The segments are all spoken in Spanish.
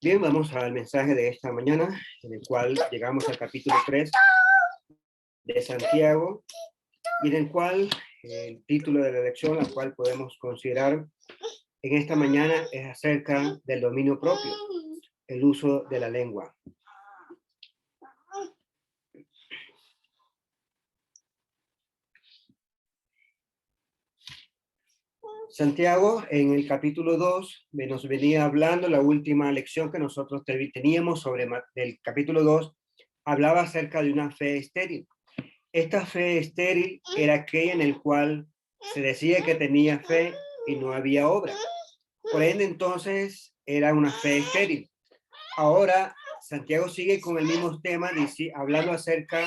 Bien, vamos al mensaje de esta mañana, en el cual llegamos al capítulo 3 de Santiago, y en el cual el título de la lección, la cual podemos considerar en esta mañana, es acerca del dominio propio, el uso de la lengua. Santiago, en el capítulo 2, nos venía hablando, la última lección que nosotros teníamos sobre el capítulo 2, hablaba acerca de una fe estéril. Esta fe estéril era aquella en el cual se decía que tenía fe y no había obra. Por ende, entonces, era una fe estéril. Ahora, Santiago sigue con el mismo tema, hablando acerca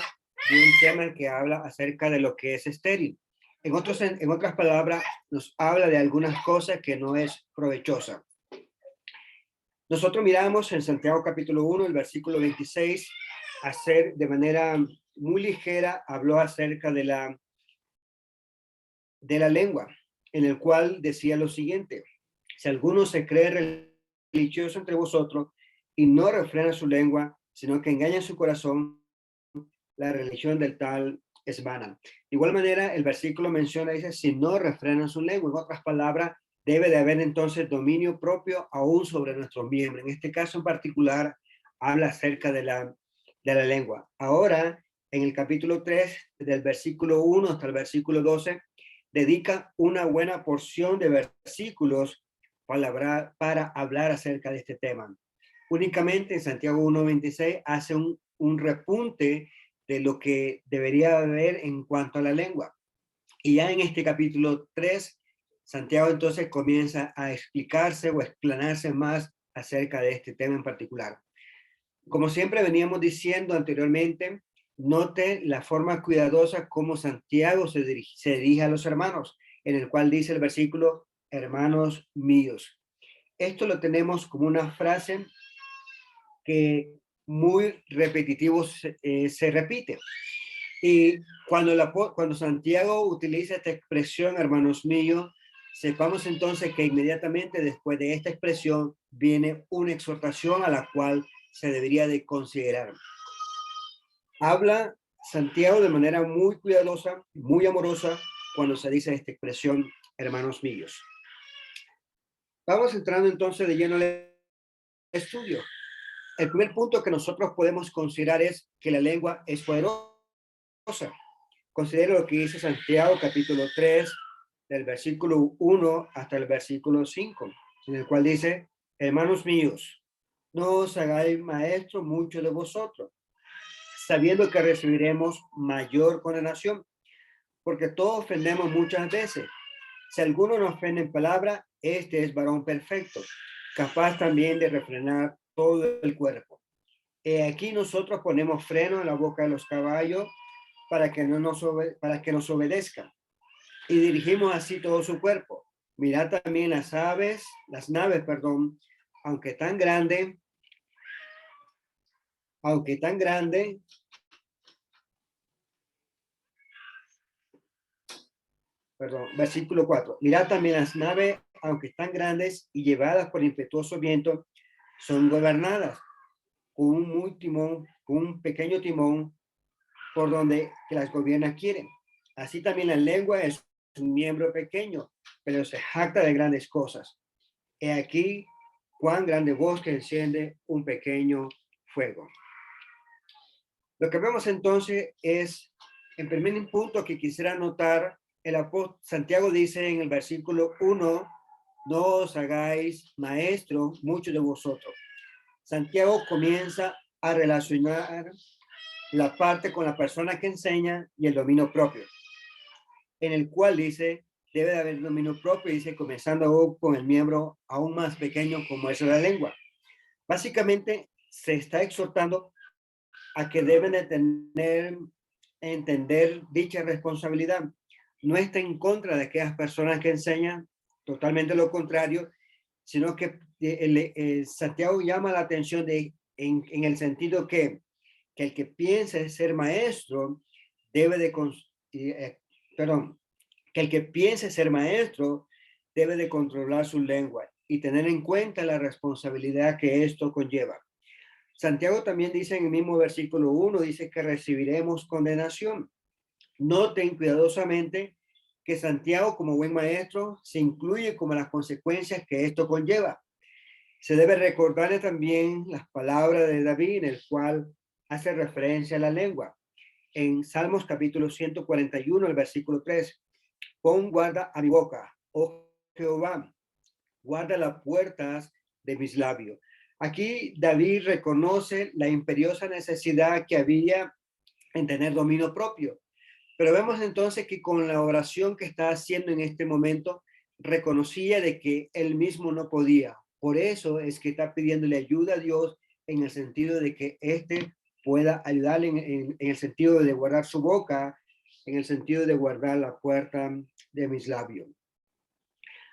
de un tema que habla acerca de lo que es estéril. En otras palabras, nos habla de algunas cosas que no es provechosa. Nosotros miramos en Santiago capítulo 1, el versículo 26, hacer de manera muy ligera, habló acerca de la lengua, en el cual decía lo siguiente: si alguno se cree religioso entre vosotros y no refrena su lengua, sino que engaña su corazón, la religión del tal es vana. De igual manera, el versículo menciona, dice, si no refrenan su lengua. En otras palabras, debe de haber entonces dominio propio aún sobre nuestros miembros. En este caso en particular, habla acerca de la lengua. Ahora, en el capítulo 3, del versículo 1 hasta el versículo 12, dedica una buena porción de versículos para hablar acerca de este tema. Únicamente en Santiago 1:26 hace un repunte de lo que debería haber en cuanto a la lengua. Y ya en este capítulo 3, Santiago entonces comienza a explicarse o explanarse más acerca de este tema en particular. Como siempre veníamos diciendo anteriormente, note la forma cuidadosa como Santiago se dirige a los hermanos, en el cual dice el versículo, hermanos míos. Esto lo tenemos como una frase que muy repetitivo se repite. Y cuando Santiago utiliza esta expresión, hermanos míos, sepamos entonces que inmediatamente después de esta expresión viene una exhortación a la cual se debería de considerar. Habla Santiago de manera muy cuidadosa, muy amorosa, cuando se dice esta expresión, hermanos míos. Vamos entrando entonces de lleno al estudio. El primer punto que nosotros podemos considerar es que la lengua es poderosa. Considero lo que dice Santiago capítulo 3, del versículo 1 hasta el versículo 5, en el cual dice, hermanos míos, no os hagáis maestros muchos de vosotros, sabiendo que recibiremos mayor condenación, porque todos ofendemos muchas veces. Si alguno nos ofende en palabra, este es varón perfecto, capaz también de refrenar todo el cuerpo. Aquí nosotros ponemos freno en la boca de los caballos para que nos obedezcan, y dirigimos así todo su cuerpo. Mirad también las naves, aunque tan grande, versículo 4. Mirad también las naves, aunque tan grandes y llevadas por impetuoso viento, son gobernadas con un pequeño timón por donde que las gobiernas quieren. Así también la lengua es un miembro pequeño, pero se jacta de grandes cosas. He aquí cuán grande bosque enciende un pequeño fuego. Lo que vemos entonces es, en primer punto que quisiera notar, el apóstol Santiago dice en el versículo 1, no os hagáis maestro muchos de vosotros. Santiago comienza a relacionar la parte con la persona que enseña y el dominio propio, en el cual dice, debe de haber dominio propio, dice, comenzando con el miembro aún más pequeño como es la lengua. Básicamente se está exhortando a que deben de entender dicha responsabilidad. No está en contra de aquellas personas que enseñan, totalmente lo contrario, sino que Santiago llama la atención en el sentido que el que piense ser maestro debe de, que el que piense ser maestro debe de controlar su lengua. y tener en cuenta la responsabilidad que esto conlleva. Santiago también dice en el mismo versículo 1, dice que recibiremos condenación. Noten cuidadosamente que Santiago, como buen maestro, se incluye como las consecuencias que esto conlleva. Se debe recordarle también las palabras de David, en el cual hace referencia a la lengua. En Salmos capítulo 141, el versículo 3, pon guarda a mi boca, oh Jehová, guarda las puertas de mis labios. Aquí David reconoce la imperiosa necesidad que había en tener dominio propio. Pero vemos entonces que con la oración que está haciendo en este momento, reconocía de que él mismo no podía. Por eso es que está pidiéndole ayuda a Dios en el sentido de que éste pueda ayudarle en el sentido de guardar su boca, en el sentido de guardar la puerta de mis labios.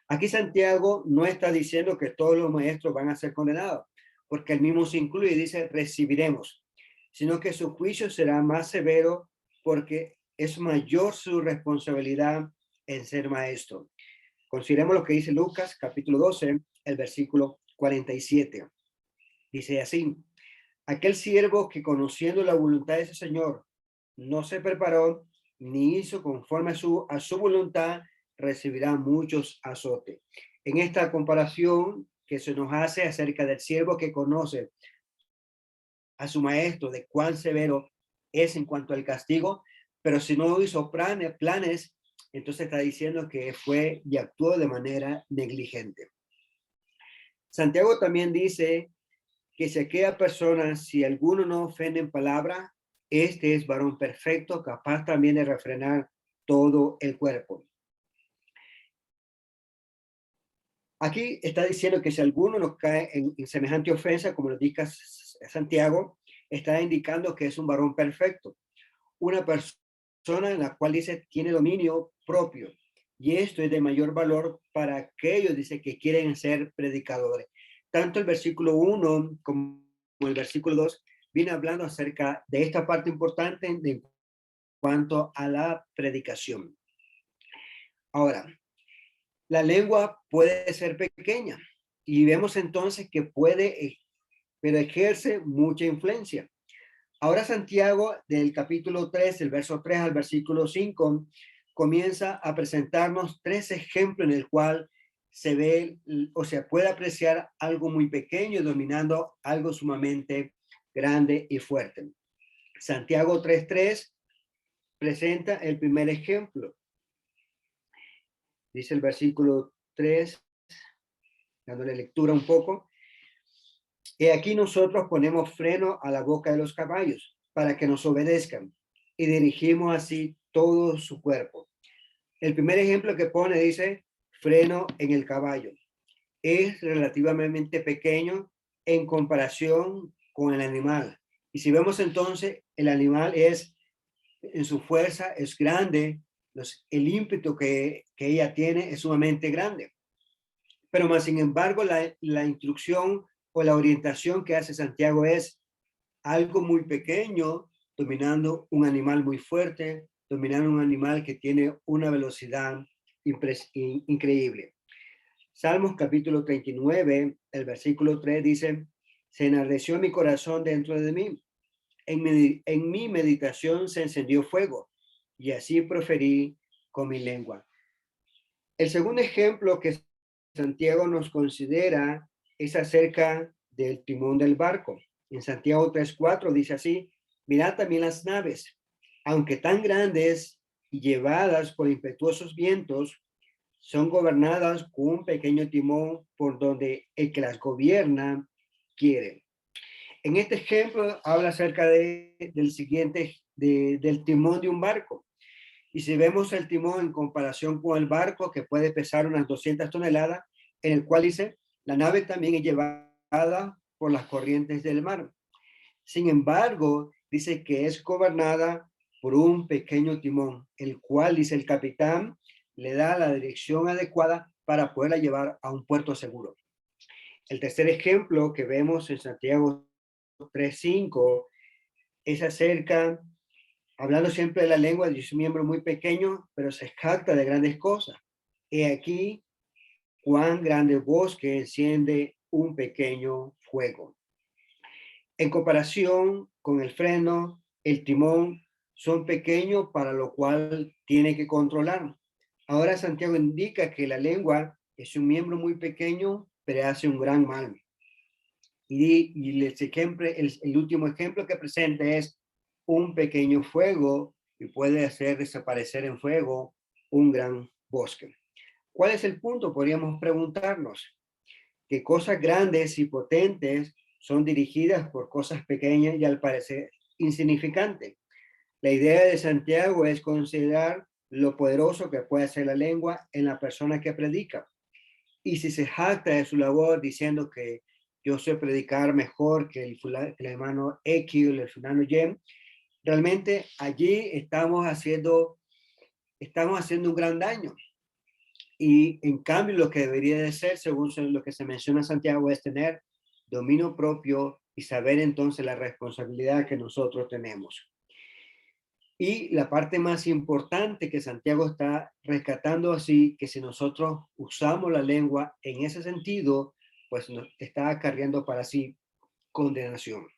Aquí Santiago no está diciendo que todos los maestros van a ser condenados, porque él mismo se incluye y dice recibiremos, sino que su juicio será más severo porque es mayor su responsabilidad en ser maestro. Consideremos lo que dice Lucas capítulo 12, el versículo 47. Dice así, aquel siervo que conociendo la voluntad de su Señor no se preparó ni hizo conforme a su voluntad, recibirá muchos azotes. En esta comparación que se nos hace acerca del siervo que conoce a su maestro de cuán severo es en cuanto al castigo, pero si no hizo planes, entonces está diciendo que fue y actuó de manera negligente. Santiago también dice que si aquella persona, si alguno no ofende en palabra, este es varón perfecto, capaz también de refrenar todo el cuerpo. Aquí está diciendo que si alguno nos cae en semejante ofensa, como lo indica Santiago, está indicando que es un varón perfecto, una persona en la cual dice tiene dominio propio. Y esto es de mayor valor para aquellos, dice, que quieren ser predicadores. Tanto el versículo 1 como el versículo 2 viene hablando acerca de esta parte importante en cuanto a la predicación. Ahora, la lengua puede ser pequeña y vemos entonces que puede, pero ejerce mucha influencia. Ahora Santiago, del capítulo 3, el verso 3 al versículo 5, comienza a presentarnos tres ejemplos en el cual se ve o se puede apreciar algo muy pequeño dominando algo sumamente grande y fuerte. Santiago 3:3 presenta el primer ejemplo. Dice el versículo 3, dándole lectura un poco. Y aquí nosotros ponemos freno a la boca de los caballos para que nos obedezcan y dirigimos así todo su cuerpo. El primer ejemplo que pone dice freno en el caballo. Es relativamente pequeño en comparación con el animal. Y si vemos entonces, el animal es en su fuerza, es grande, el ímpetu que ella tiene es sumamente grande. Pero más sin embargo, la instrucción o la orientación que hace Santiago es algo muy pequeño, dominando un animal muy fuerte, dominando un animal que tiene una velocidad increíble. Salmos capítulo 39, el versículo 3 dice, se enardeció mi corazón dentro de mí. En mi meditación se encendió fuego y así proferí con mi lengua. El segundo ejemplo que Santiago nos considera es acerca del timón del barco. En Santiago 3:4 dice así, mirad también las naves, aunque tan grandes y llevadas por impetuosos vientos, son gobernadas con un pequeño timón por donde el que las gobierna quiere. En este ejemplo habla acerca del siguiente, del timón de un barco. Y si vemos el timón en comparación con el barco, que puede pesar unas 200 toneladas, en el cual dice, la nave también es llevada por las corrientes del mar. Sin embargo, dice que es gobernada por un pequeño timón, el cual, dice el capitán, le da la dirección adecuada para poderla llevar a un puerto seguro. El tercer ejemplo que vemos en Santiago 3:5 es acerca, hablando siempre de la lengua, de un miembro muy pequeño, pero se jacta de grandes cosas. Y aquí cuán grande bosque enciende un pequeño fuego. En comparación con el freno, el timón son pequeños para lo cual tiene que controlar. Ahora Santiago indica que la lengua es un miembro muy pequeño, pero hace un gran mal. Y el último ejemplo que presenta es un pequeño fuego y puede hacer desaparecer en fuego un gran bosque. ¿Cuál es el punto? Podríamos preguntarnos que cosas grandes y potentes son dirigidas por cosas pequeñas y al parecer insignificantes. La idea de Santiago es considerar lo poderoso que puede ser la lengua en la persona que predica. Y si se jacta de su labor diciendo que yo sé predicar mejor que el hermano X o el fulano Y, realmente allí estamos haciendo un gran daño. Y en cambio lo que debería de ser, según lo que se menciona en Santiago, es tener dominio propio y saber entonces la responsabilidad que nosotros tenemos. Y la parte más importante que Santiago está rescatando así, que si nosotros usamos la lengua en ese sentido, pues nos está acarreando para sí condenación.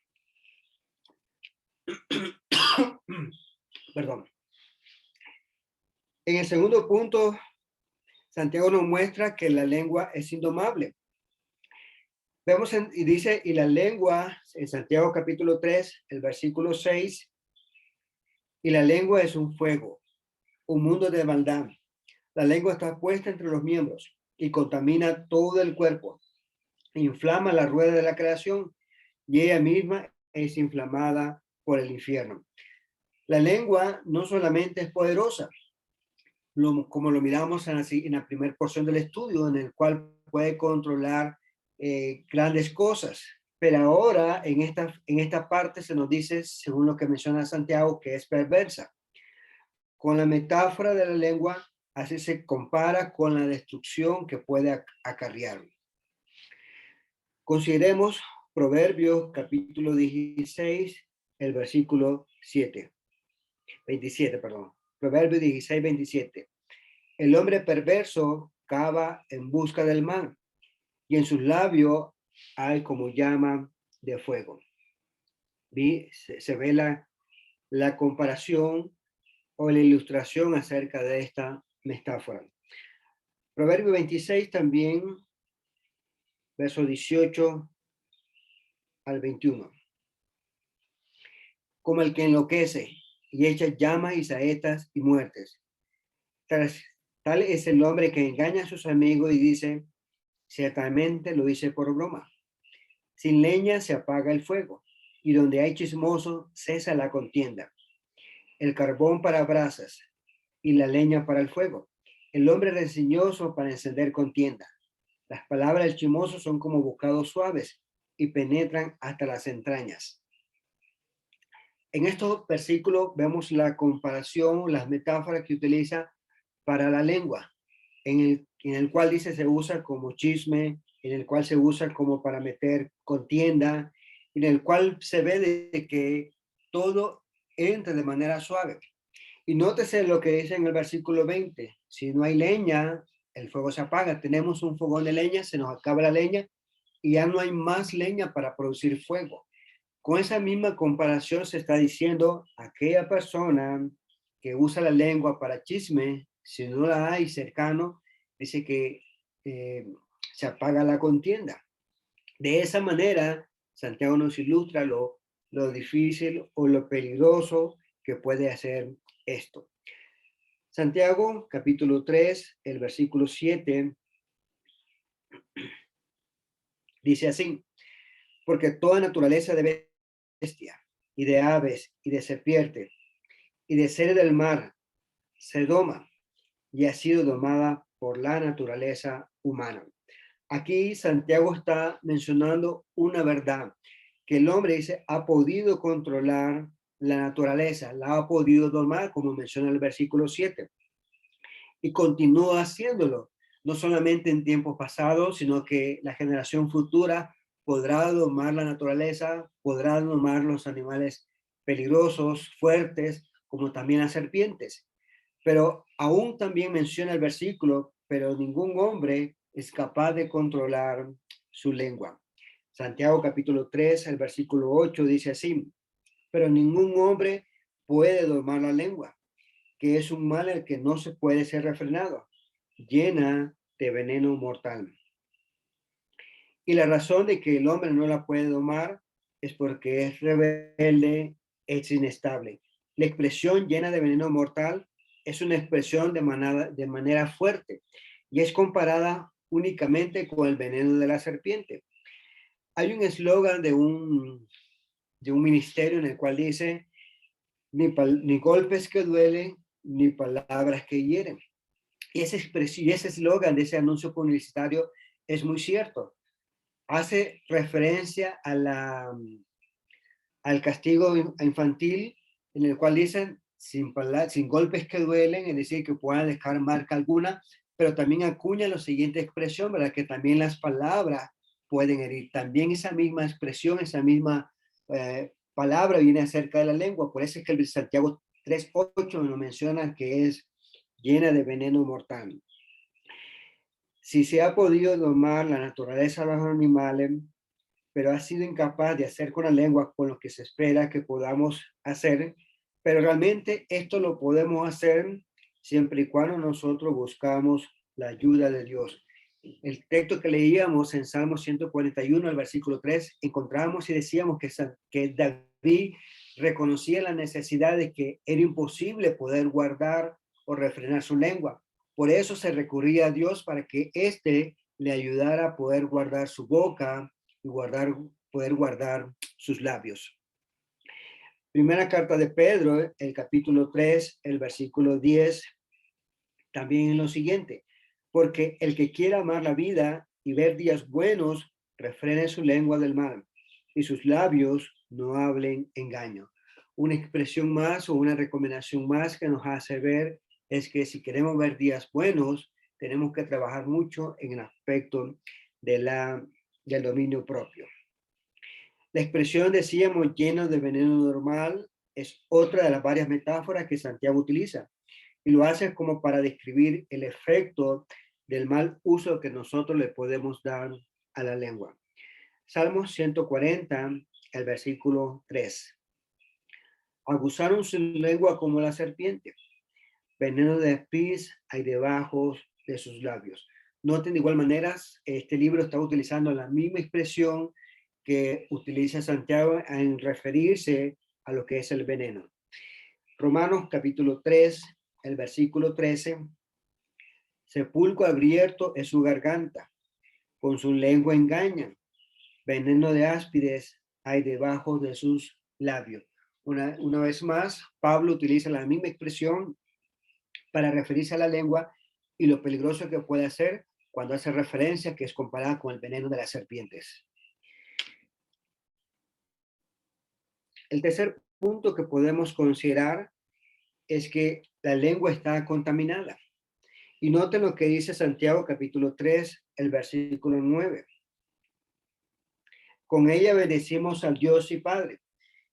Perdón. En el segundo punto, Santiago nos muestra que la lengua es indomable. Y dice, y la lengua, en Santiago capítulo 3, el versículo 6, y la lengua es un fuego, un mundo de maldad. La lengua está puesta entre los miembros y contamina todo el cuerpo. Inflama la rueda de la creación y ella misma es inflamada por el infierno. La lengua no solamente es poderosa, como lo miramos en la primera porción del estudio, en el cual puede controlar grandes cosas. Pero ahora en esta parte se nos dice, según lo que menciona Santiago, que es perversa. Con la metáfora de la lengua, así se compara con la destrucción que puede acarrear. Consideremos Proverbios capítulo 16, el versículo 27, perdón. Proverbios 16, 27. El hombre perverso cava en busca del mal, y en sus labios hay como llama de fuego. Se ve la comparación o la ilustración acerca de esta metáfora. Proverbio 26 también, verso 18 al 21. Como el que enloquece y echa llamas y saetas y muertes. Tal es el hombre que engaña a sus amigos y dice, ciertamente lo hice por broma. Sin leña se apaga el fuego, y donde hay chismoso cesa la contienda. El carbón para brasas y la leña para el fuego. El hombre rencilloso para encender contienda. Las palabras del chismoso son como bocados suaves y penetran hasta las entrañas. En estos versículos vemos la comparación, las metáforas que utiliza para la lengua, en el cual dice se usa como chisme, en el cual se usa como para meter contienda, en el cual se ve de que todo entra de manera suave. Y nótese lo que dice en el versículo 20, si no hay leña, el fuego se apaga. Tenemos un fogón de leña, se nos acaba la leña y ya no hay más leña para producir fuego. Con esa misma comparación se está diciendo aquella persona que usa la lengua para chisme, si no la hay cercano, dice que se apaga la contienda. De esa manera, Santiago nos ilustra lo difícil o lo peligroso que puede hacer esto. Santiago, capítulo 3, el versículo 7, dice así, porque toda naturaleza de bestia y de aves y de serpiente y de seres del mar se doma y ha sido domada por la naturaleza humana. Aquí Santiago está mencionando una verdad, que el hombre dice ha podido controlar la naturaleza, la ha podido domar, como menciona el versículo 7, y continúa haciéndolo, no solamente en tiempos pasados, sino que la generación futura podrá domar la naturaleza, podrá domar los animales peligrosos, fuertes, como también las serpientes. Pero aún también menciona el versículo, pero ningún hombre es capaz de controlar su lengua. Santiago capítulo 3, el versículo 8 dice así: pero ningún hombre puede domar la lengua, que es un mal el que no se puede ser refrenado, llena de veneno mortal. Y la razón de que el hombre no la puede domar es porque es rebelde, es inestable. La expresión llena de veneno mortal es una expresión de manera fuerte y es comparada únicamente con el veneno de la serpiente. Hay un eslogan de un ministerio en el cual dice: ni golpes que duelen, ni palabras que hieren. Y esa expresión, y ese eslogan de ese anuncio publicitario es muy cierto. Hace referencia al castigo infantil, en el cual dicen sin golpes que duelen, es decir, que puedan dejar marca alguna, pero también acuña la siguiente expresión, ¿verdad? Que también las palabras pueden herir. También esa misma expresión, esa misma palabra viene acerca de la lengua. Por eso es que el Santiago 3:8 nos menciona que es llena de veneno mortal. Si se ha podido domar la naturaleza de los animales, pero ha sido incapaz de hacer con la lengua con lo que se espera que podamos hacer, pero realmente esto lo podemos hacer siempre y cuando nosotros buscamos la ayuda de Dios. El texto que leíamos en Salmo 141, el versículo 3, encontramos y decíamos que David reconocía la necesidad de que era imposible poder guardar o refrenar su lengua. Por eso se recurría a Dios para que éste le ayudara a poder guardar su boca y poder guardar sus labios. Primera carta de Pedro, el capítulo 3, el versículo 10, también en lo siguiente: porque el que quiera amar la vida y ver días buenos, refrene su lengua del mal y sus labios no hablen engaño. Una expresión más o una recomendación más que nos hace ver es que si queremos ver días buenos, tenemos que trabajar mucho en el aspecto del dominio propio. La expresión, decíamos, lleno de veneno normal, es otra de las varias metáforas que Santiago utiliza, y lo hace como para describir el efecto del mal uso que nosotros le podemos dar a la lengua. Salmos 140, el versículo 3. Aguzaron su lengua como la serpiente, veneno de espinas hay debajo de sus labios. Noten de igual manera, este libro está utilizando la misma expresión que utiliza Santiago en referirse a lo que es el veneno. Romanos capítulo 3, el versículo 13. Sepulcro abierto es su garganta, con su lengua engañan, veneno de áspides hay debajo de sus labios. Una vez más, Pablo utiliza la misma expresión para referirse a la lengua y lo peligroso que puede ser cuando hace referencia que es comparada con el veneno de las serpientes. El tercer punto que podemos considerar es que la lengua está contaminada. Y noten lo que dice Santiago capítulo 3, el versículo 9. Con ella bendecimos al Dios y Padre,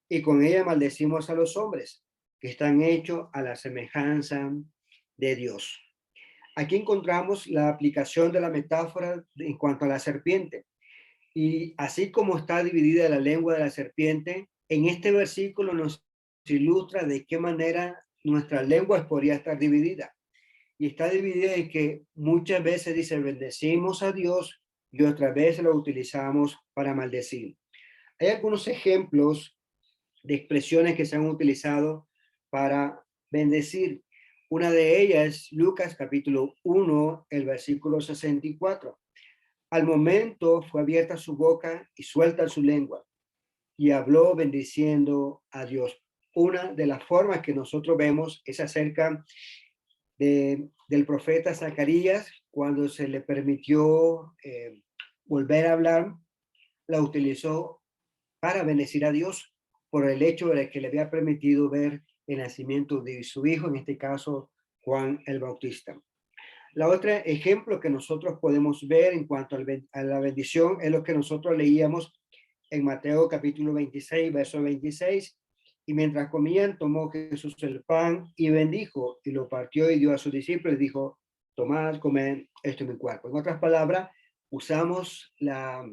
y con ella maldecimos a los hombres, que están hechos a la semejanza de Dios. Aquí encontramos la aplicación de la metáfora en cuanto a la serpiente. Y así como está dividida la lengua de la serpiente, en este versículo nos ilustra de qué manera nuestra lengua podría estar dividida. Y está dividida en que muchas veces dice bendecimos a Dios y otras veces lo utilizamos para maldecir. Hay algunos ejemplos de expresiones que se han utilizado para bendecir. Una de ellas es Lucas capítulo 1, el versículo 64. Al momento fue abierta su boca y suelta su lengua, y habló bendiciendo a Dios. Una de las formas que nosotros vemos es acerca del profeta Zacarías, cuando se le permitió volver a hablar, la utilizó para bendecir a Dios por el hecho de que le había permitido ver el nacimiento de su hijo, en este caso Juan el Bautista. La otra ejemplo que nosotros podemos ver en cuanto a la bendición es lo que nosotros leíamos en Mateo capítulo 26, verso 26. Y mientras comían, tomó Jesús el pan y bendijo, y lo partió y dio a sus discípulos y dijo: tomad, comed, esto es mi cuerpo. En otras palabras, usamos la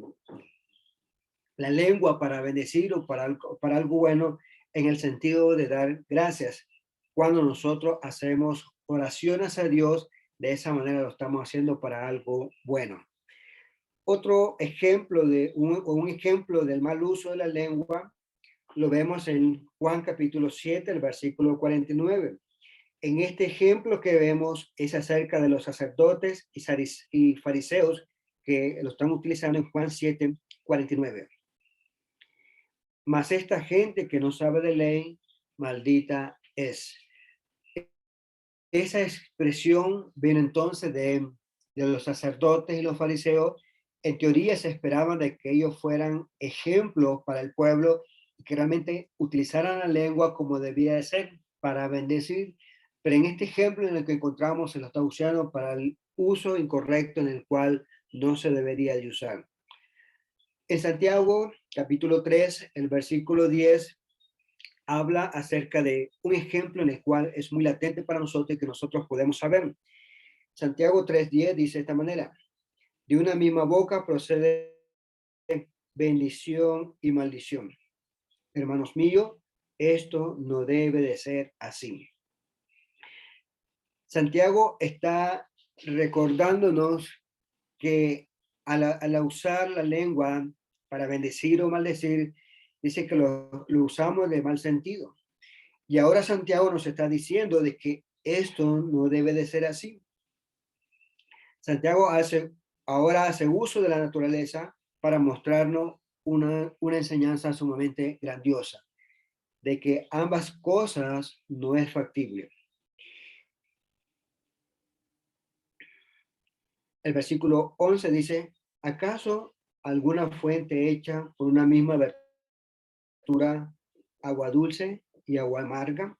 lengua para bendecir o para algo bueno, en el sentido de dar gracias. Cuando nosotros hacemos oraciones a Dios, de esa manera lo estamos haciendo para algo bueno. Otro ejemplo un ejemplo del mal uso de la lengua lo vemos en Juan capítulo 7, el versículo 49. En este ejemplo que vemos es acerca de los sacerdotes y fariseos que lo están utilizando en Juan 7, 49. Mas esta gente que no sabe de ley, maldita es. Esa expresión viene entonces de los sacerdotes y los fariseos. En teoría se esperaba de que ellos fueran ejemplos para el pueblo y que realmente utilizaran la lengua como debía de ser para bendecir. Pero en este ejemplo en el que encontramos se lo está usando para el uso incorrecto en el cual no se debería de usar. En Santiago, capítulo 3, el versículo 10, habla acerca de un ejemplo en el cual es muy latente para nosotros y que nosotros podemos saber. Santiago 3:10 dice de esta manera: de una misma boca procede bendición y maldición. Hermanos míos, esto no debe de ser así. Santiago está recordándonos que al usar la lengua para bendecir o maldecir, dice que lo usamos de mal sentido. Y ahora Santiago nos está diciendo de que esto no debe de ser así. Santiago ahora hace uso de la naturaleza para mostrarnos una enseñanza sumamente grandiosa, de que ambas cosas no es factible. El versículo 11 dice: ¿acaso alguna fuente hecha por una misma abertura, agua dulce y agua amarga?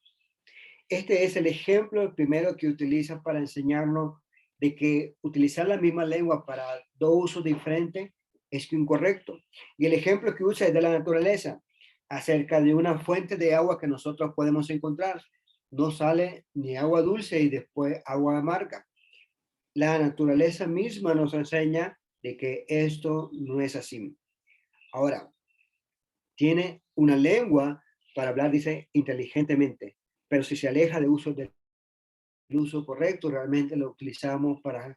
Este es el ejemplo, el primero que utiliza para enseñarnos de que utilizar la misma lengua para dos usos diferentes es incorrecto. Y el ejemplo que usa es de la naturaleza, acerca de una fuente de agua que nosotros podemos encontrar. No sale ni agua dulce y después agua amarga. La naturaleza misma nos enseña de que esto no es así. Ahora, tiene una lengua para hablar, dice, inteligentemente, pero si se aleja de del uso correcto, realmente lo utilizamos para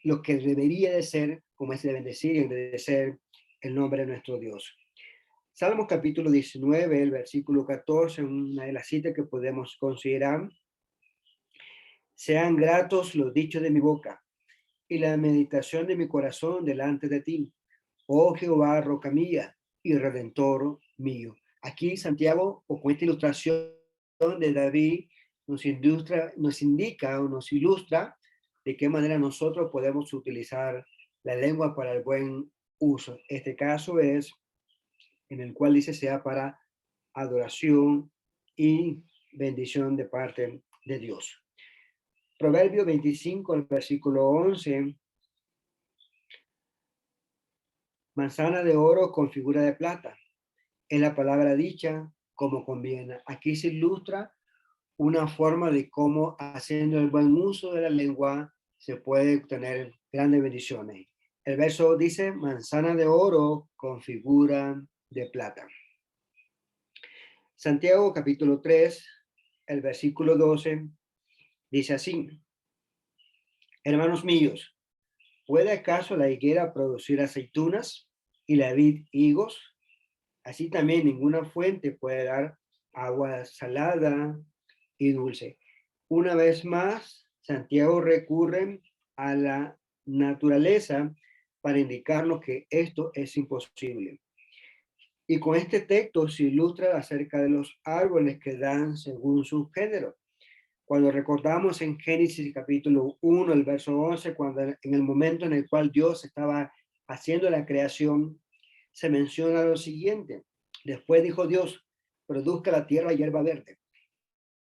lo que debería de ser, como es de bendecir y de ser el nombre de nuestro Dios. Salmos capítulo 19, el versículo 14, una de las citas que podemos considerar: sean gratos los dichos de mi boca y la meditación de mi corazón delante de ti, oh Jehová, roca mía y redentor mío. Aquí Santiago, o con esta ilustración de David, nos indica o nos ilustra de qué manera nosotros podemos utilizar la lengua para el buen uso. Este caso es en el cual dice sea para adoración y bendición de parte de Dios. Proverbio 25, el versículo 11: manzana de oro con figura de plata, es la palabra dicha como conviene. Aquí se ilustra una forma de cómo, haciendo el buen uso de la lengua, se puede obtener grandes bendiciones. El verso dice: manzana de oro con figura de plata. Santiago capítulo 3, el versículo 12, dice así: hermanos míos, ¿puede acaso la higuera producir aceitunas y la vid higos? Así también ninguna fuente puede dar agua salada y dulce. Una vez más, Santiago recurre a la naturaleza para indicarnos que esto es imposible. Y con este texto se ilustra acerca de los árboles que dan según su género. Cuando recordamos en Génesis capítulo 1, el verso 11, cuando en el momento en el cual Dios estaba haciendo la creación, se menciona lo siguiente: después dijo Dios, produzca la tierra hierba verde,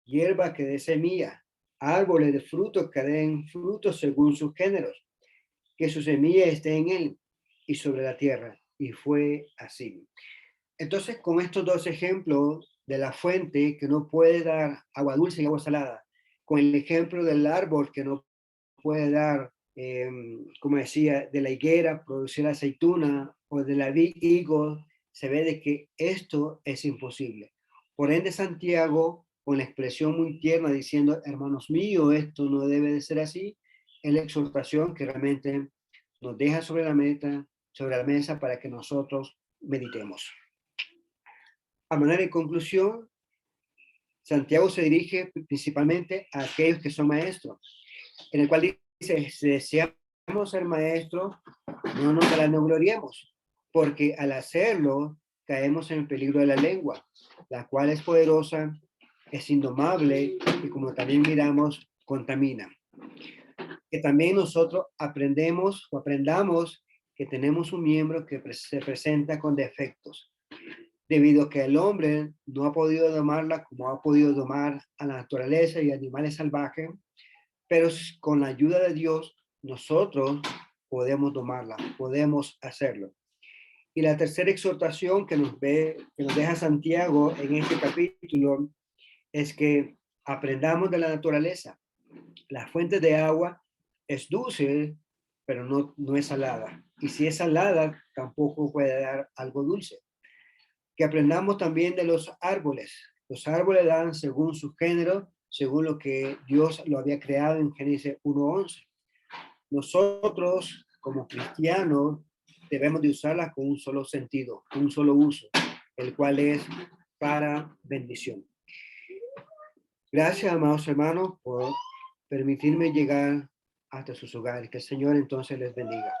hierba que dé semilla, árboles de frutos que den frutos según sus géneros, que su semilla esté en él y sobre la tierra. Y fue así. Entonces, con estos dos ejemplos de la fuente que no puede dar agua dulce y agua salada, con el ejemplo del árbol que no puede dar, como decía, de la higuera, producir aceituna o de la higo, se ve de que esto es imposible. Por ende, Santiago, con la expresión muy tierna diciendo, hermanos míos, esto no debe de ser así, es la exhortación que realmente nos deja sobre la mesa para que nosotros meditemos. A manera de conclusión, Santiago se dirige principalmente a aquellos que son maestros, en el cual dice, si deseamos ser maestros, no nos gloriemos, porque al hacerlo caemos en el peligro de la lengua, la cual es poderosa, es indomable y como también miramos, contamina. Que también nosotros aprendamos que tenemos un miembro que se presenta con defectos, debido a que el hombre no ha podido domarla como ha podido domar a la naturaleza y animales salvajes, pero con la ayuda de Dios nosotros podemos domarla, podemos hacerlo. Y la tercera exhortación que nos deja Santiago en este capítulo es que aprendamos de la naturaleza. La fuente de agua es dulce, pero no es salada. Y si es salada, tampoco puede dar algo dulce. Que aprendamos también de los árboles. Los árboles dan según su género, según lo que Dios lo había creado en Génesis 1:11. Nosotros, como cristianos, debemos de usarlas con un solo sentido, un solo uso, el cual es para bendición. Gracias, amados hermanos, por permitirme llegar hasta sus hogares. Que el Señor entonces les bendiga.